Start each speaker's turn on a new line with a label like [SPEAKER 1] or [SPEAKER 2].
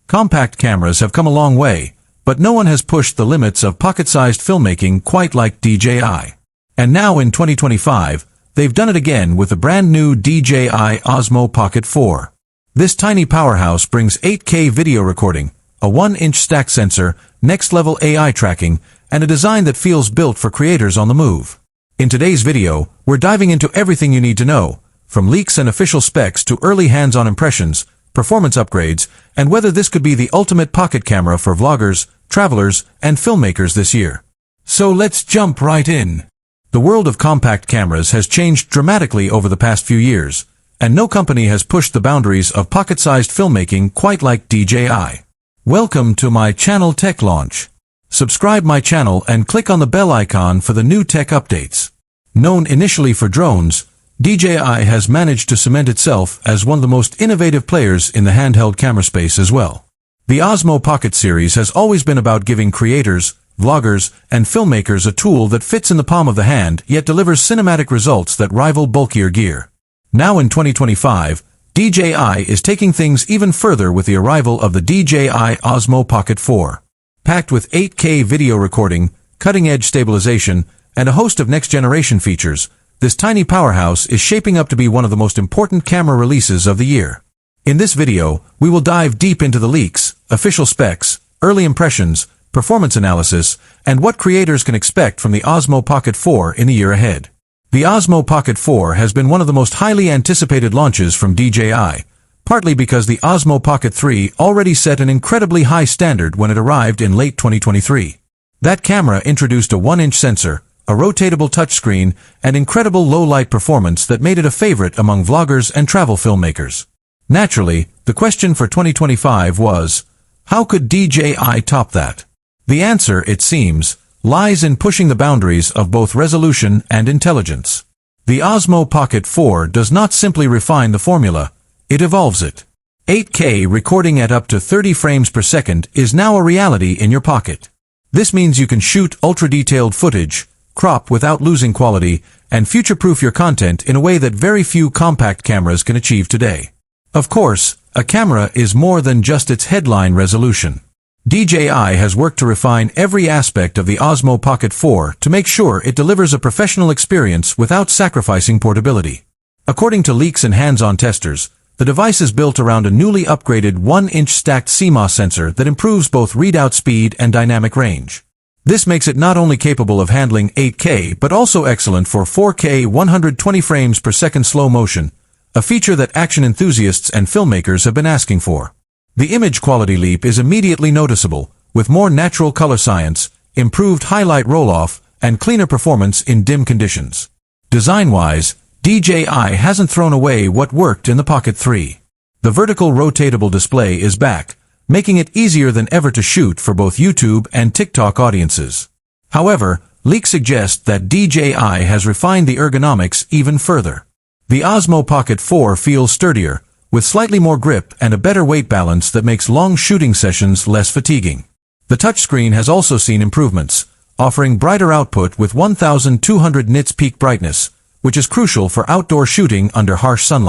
[SPEAKER 1] Compact cameras have come a long way, but no one has pushed the limits of pocket-sized filmmaking quite like DJI. And now in 2025, they've done it again with the brand new DJI Osmo Pocket 4. This tiny powerhouse brings 8K video recording, a 1-inch stack sensor, next-level AI tracking, and a design that feels built for creators on the move. In today's video, we're diving into everything you need to know, from leaks and official specs to early hands-on impressions, performance upgrades, and whether this could be the ultimate pocket camera for vloggers, travelers, and filmmakers this year. So let's jump right in. The world of compact cameras has changed dramatically over the past few years, and no company has pushed the boundaries of pocket-sized filmmaking quite like DJI. Welcome to my channel Tech Launch. Subscribe my channel and click on the bell icon for the new tech updates. Known initially for drones, DJI has managed to cement itself as one of the most innovative players in the handheld camera space as well. The Osmo Pocket series has always been about giving creators, vloggers, and filmmakers a tool that fits in the palm of the hand yet delivers cinematic results that rival bulkier gear. Now in 2025, DJI is taking things even further with the arrival of the DJI Osmo Pocket 4. Packed with 8K video recording, cutting-edge stabilization, and a host of next-generation features, this tiny powerhouse is shaping up to be one of the most important camera releases of the year. In this video, we will dive deep into the leaks, official specs, early impressions, performance analysis, and what creators can expect from the Osmo Pocket 4 in the year ahead. The Osmo Pocket 4 has been one of the most highly anticipated launches from DJI, partly because the Osmo Pocket 3 already set an incredibly high standard when it arrived in late 2023. That camera introduced a 1-inch sensor, a rotatable touchscreen, and incredible low-light performance that made it a favorite among vloggers and travel filmmakers. Naturally, the question for 2025 was, how could DJI top that? The answer, it seems, lies in pushing the boundaries of both resolution and intelligence. The Osmo Pocket 4 does not simply refine the formula, it evolves it. 8K recording at up to 30 frames per second is now a reality in your pocket. This means you can shoot ultra-detailed footage, crop without losing quality, and future-proof your content in a way that very few compact cameras can achieve today. Of course, a camera is more than just its headline resolution. DJI has worked to refine every aspect of the Osmo Pocket 4 to make sure it delivers a professional experience without sacrificing portability. According to leaks and hands-on testers, the device is built around a newly upgraded 1-inch stacked CMOS sensor that improves both readout speed and dynamic range. This makes it not only capable of handling 8K but also excellent for 4K 120 frames per second slow motion, a feature that action enthusiasts and filmmakers have been asking for. The image quality leap is immediately noticeable, with more natural color science, improved highlight roll-off, and cleaner performance in dim conditions. Design-wise, DJI hasn't thrown away what worked in the Pocket 3. The vertical rotatable display is back, making it easier than ever to shoot for both YouTube and TikTok audiences. However, leaks suggest that DJI has refined the ergonomics even further. The Osmo Pocket 4 feels sturdier, with slightly more grip and a better weight balance that makes long shooting sessions less fatiguing. The touchscreen has also seen improvements, offering brighter output with 1200 nits peak brightness, which is crucial for outdoor shooting under harsh sunlight.